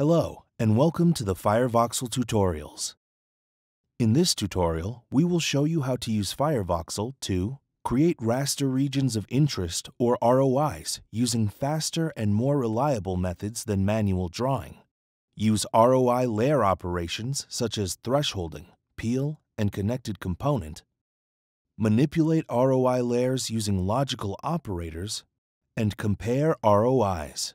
Hello, and welcome to the FireVoxel tutorials. In this tutorial, we will show you how to use FireVoxel to create raster regions of interest or ROIs using faster and more reliable methods than manual drawing, use ROI layer operations such as thresholding, peel, and connected component, manipulate ROI layers using logical operators, and compare ROIs.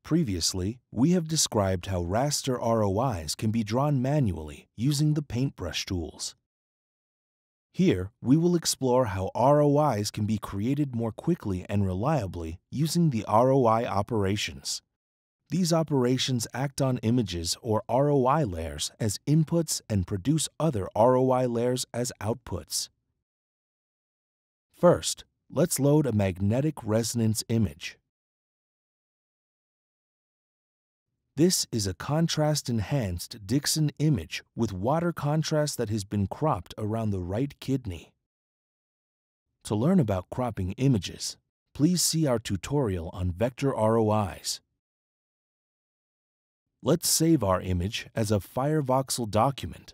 Previously, we have described how raster ROIs can be drawn manually using the paintbrush tools. Here, we will explore how ROIs can be created more quickly and reliably using the ROI operations. These operations act on images or ROI layers as inputs and produce other ROI layers as outputs. First, let's load a magnetic resonance image. This is a contrast-enhanced Dixon image with water contrast that has been cropped around the right kidney. To learn about cropping images, please see our tutorial on vector ROIs. Let's save our image as a FireVoxel document.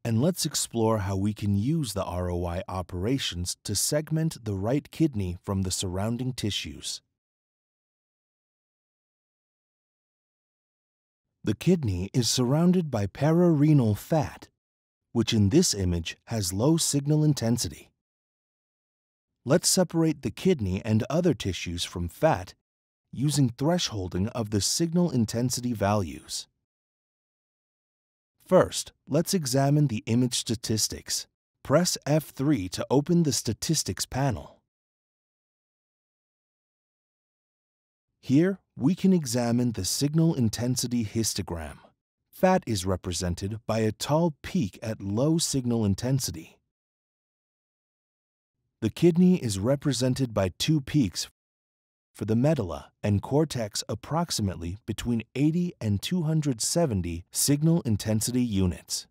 And let's explore how we can use the ROI operations to segment the right kidney from the surrounding tissues. The kidney is surrounded by pararenal fat, which in this image has low signal intensity. Let's separate the kidney and other tissues from fat using thresholding of the signal intensity values. First, let's examine the image statistics. Press F3 to open the statistics panel. Here, we can examine the signal intensity histogram. Fat is represented by a tall peak at low signal intensity. The kidney is represented by two peaks for the medulla and cortex approximately between 80 and 270 signal intensity units.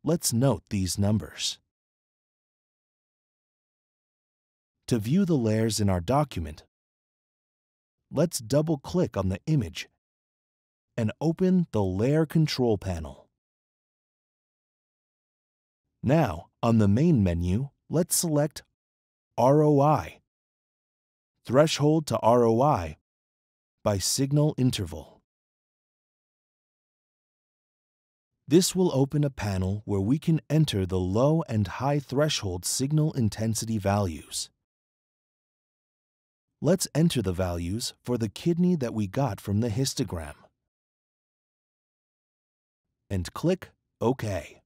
Let's note these numbers. To view the layers in our document, let's double-click on the image and open the Layer Control panel. Now, on the main menu, let's select ROI. Threshold to ROI by signal interval. This will open a panel where we can enter the low and high threshold signal intensity values. Let's enter the values for the kidney that we got from the histogram. And click OK.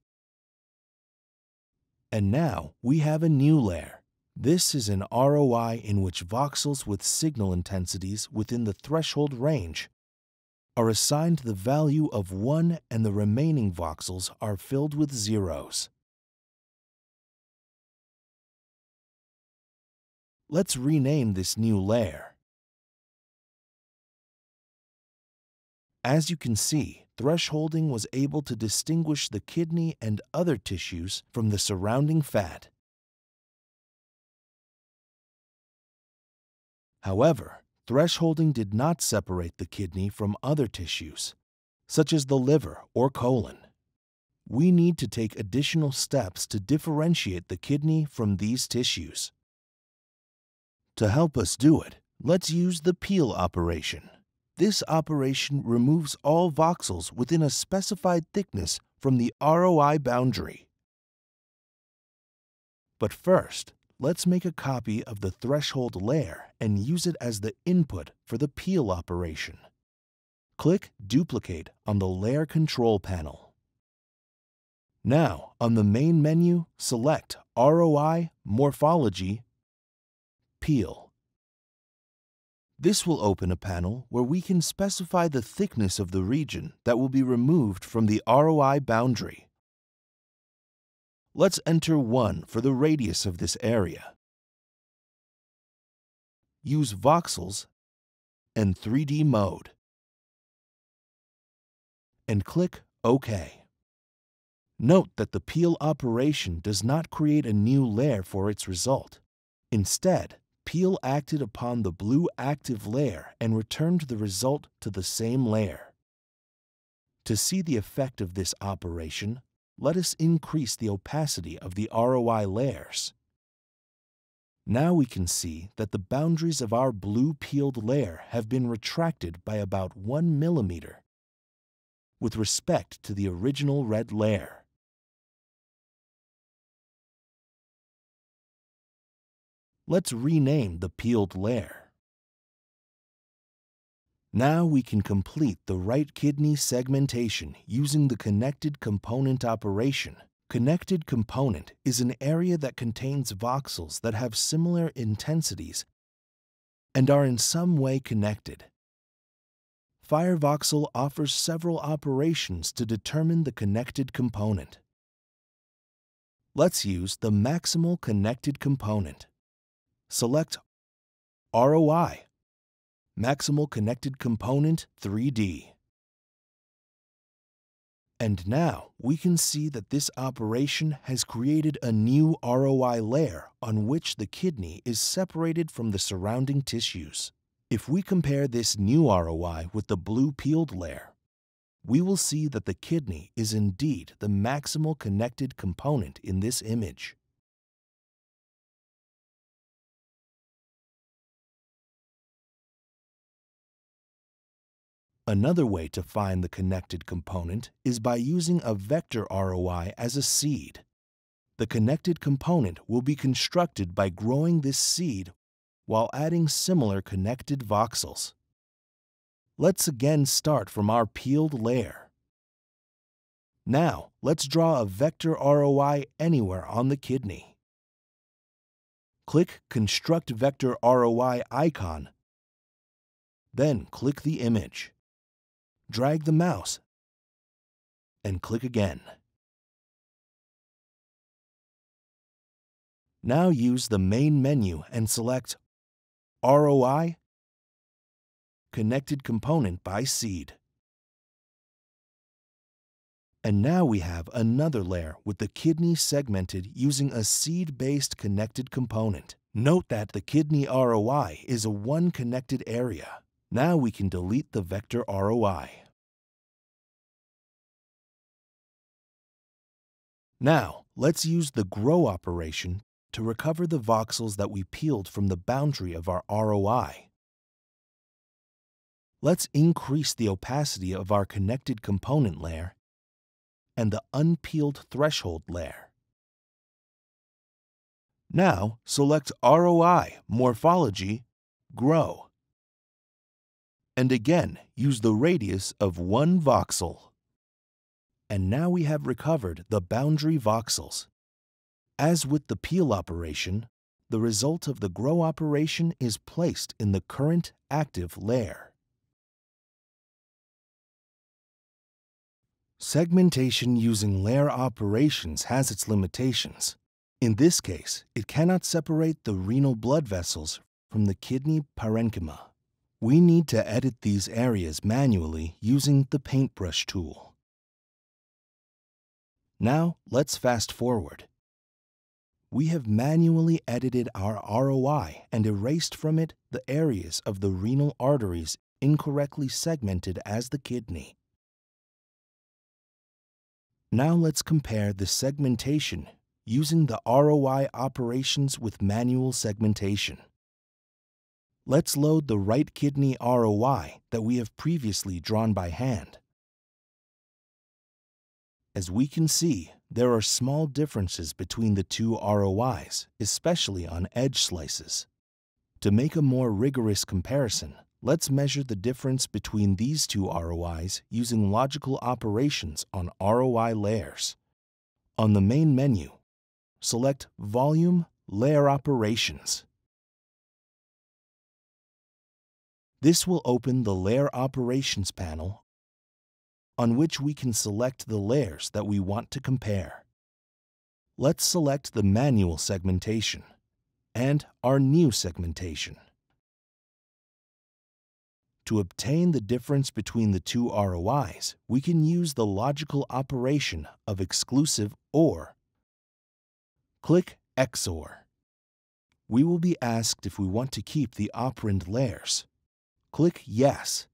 And now we have a new layer. This is an ROI in which voxels with signal intensities within the threshold range are assigned the value of 1 and the remaining voxels are filled with zeros. Let's rename this new layer. As you can see, thresholding was able to distinguish the kidney and other tissues from the surrounding fat. However, thresholding did not separate the kidney from other tissues, such as the liver or colon. We need to take additional steps to differentiate the kidney from these tissues. To help us do it, let's use the peel operation. This operation removes all voxels within a specified thickness from the ROI boundary. But first, let's make a copy of the threshold layer and use it as the input for the peel operation. Click Duplicate on the Layer Control panel. Now, on the main menu, select ROI Morphology Peel. This will open a panel where we can specify the thickness of the region that will be removed from the ROI boundary. Let's enter 1 for the radius of this area. Use voxels and 3D mode. And click OK. Note that the peel operation does not create a new layer for its result. Instead, peel acted upon the blue active layer and returned the result to the same layer. To see the effect of this operation, let us increase the opacity of the ROI layers. Now we can see that the boundaries of our blue peeled layer have been retracted by about 1 millimeter with respect to the original red layer. Let's rename the peeled layer. Now we can complete the right kidney segmentation using the connected component operation. Connected component is an area that contains voxels that have similar intensities and are in some way connected. FireVoxel offers several operations to determine the connected component. Let's use the Maximal connected component. Select ROI, Maximal Connected Component 3D. And now we can see that this operation has created a new ROI layer on which the kidney is separated from the surrounding tissues. If we compare this new ROI with the blue peeled layer, we will see that the kidney is indeed the maximal connected component in this image. Another way to find the connected component is by using a vector ROI as a seed. The connected component will be constructed by growing this seed while adding similar connected voxels. Let's again start from our peeled layer. Now, let's draw a vector ROI anywhere on the kidney. Click Construct Vector ROI icon, then click the image. Drag the mouse and click again. Now use the main menu and select ROI Connected Component by Seed. And now we have another layer with the kidney segmented using a seed-based connected component. Note that the kidney ROI is a one-connected area. Now we can delete the vector ROI. Now, let's use the grow operation to recover the voxels that we peeled from the boundary of our ROI. Let's increase the opacity of our connected component layer and the unpeeled threshold layer. Now, select ROI, Morphology, Grow. And again, use the radius of 1 voxel. And now we have recovered the boundary voxels. As with the peel operation, the result of the grow operation is placed in the current active layer. Segmentation using layer operations has its limitations. In this case, it cannot separate the renal blood vessels from the kidney parenchyma. We need to edit these areas manually using the paintbrush tool. Now, let's fast forward. We have manually edited our ROI and erased from it the areas of the renal arteries incorrectly segmented as the kidney. Now let's compare the segmentation using the ROI operations with manual segmentation. Let's load the right kidney ROI that we have previously drawn by hand. As we can see, there are small differences between the two ROIs, especially on edge slices. To make a more rigorous comparison, let's measure the difference between these two ROIs using logical operations on ROI layers. On the main menu, select Volume Layer Operations. This will open the Layer Operations panel on which we can select the layers that we want to compare. Let's select the manual segmentation and our new segmentation. To obtain the difference between the two ROIs, we can use the logical operation of exclusive OR. Click XOR. We will be asked if we want to keep the operand layers. Click Yes,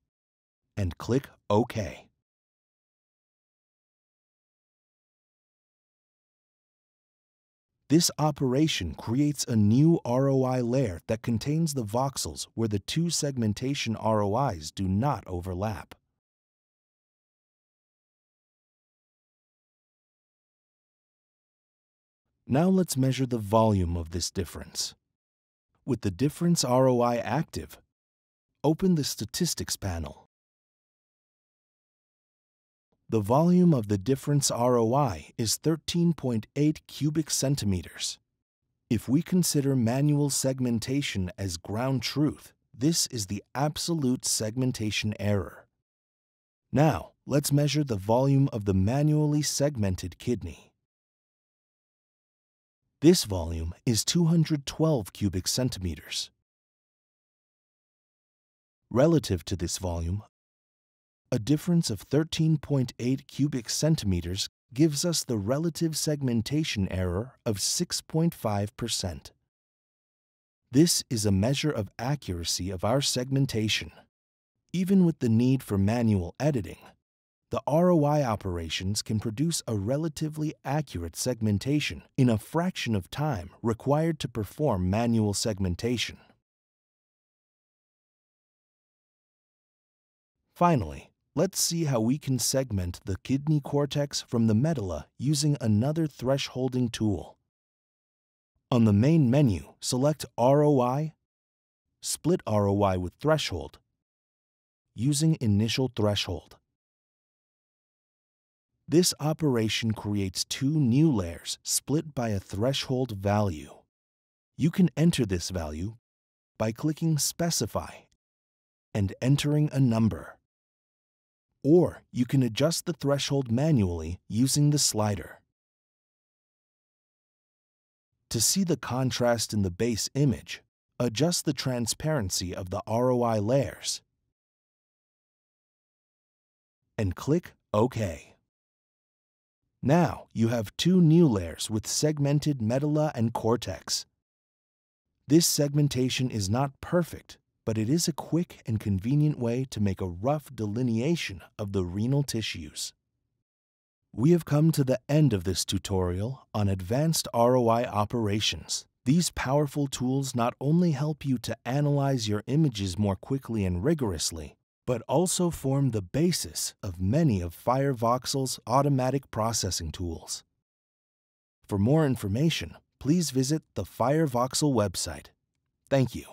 and click OK. This operation creates a new ROI layer that contains the voxels where the two segmentation ROIs do not overlap. Now let's measure the volume of this difference. With the difference ROI active, open the Statistics panel. The volume of the difference ROI is 13.8 cubic centimeters. If we consider manual segmentation as ground truth, this is the absolute segmentation error. Now, let's measure the volume of the manually segmented kidney. This volume is 212 cubic centimeters. Relative to this volume, a difference of 13.8 cubic centimeters gives us the relative segmentation error of 6.5%. This is a measure of accuracy of our segmentation. Even with the need for manual editing, the ROI operations can produce a relatively accurate segmentation in a fraction of time required to perform manual segmentation. Finally, let's see how we can segment the kidney cortex from the medulla using another thresholding tool. On the main menu, select ROI, Split ROI with Threshold, using Initial Threshold. This operation creates two new layers split by a threshold value. You can enter this value by clicking Specify and entering a number. Or you can adjust the threshold manually using the slider. To see the contrast in the base image, adjust the transparency of the ROI layers and click OK. Now you have two new layers with segmented medulla and cortex. This segmentation is not perfect, but it is a quick and convenient way to make a rough delineation of the renal tissues. We have come to the end of this tutorial on advanced ROI operations. These powerful tools not only help you to analyze your images more quickly and rigorously, but also form the basis of many of FireVoxel's automatic processing tools. For more information, please visit the FireVoxel website. Thank you.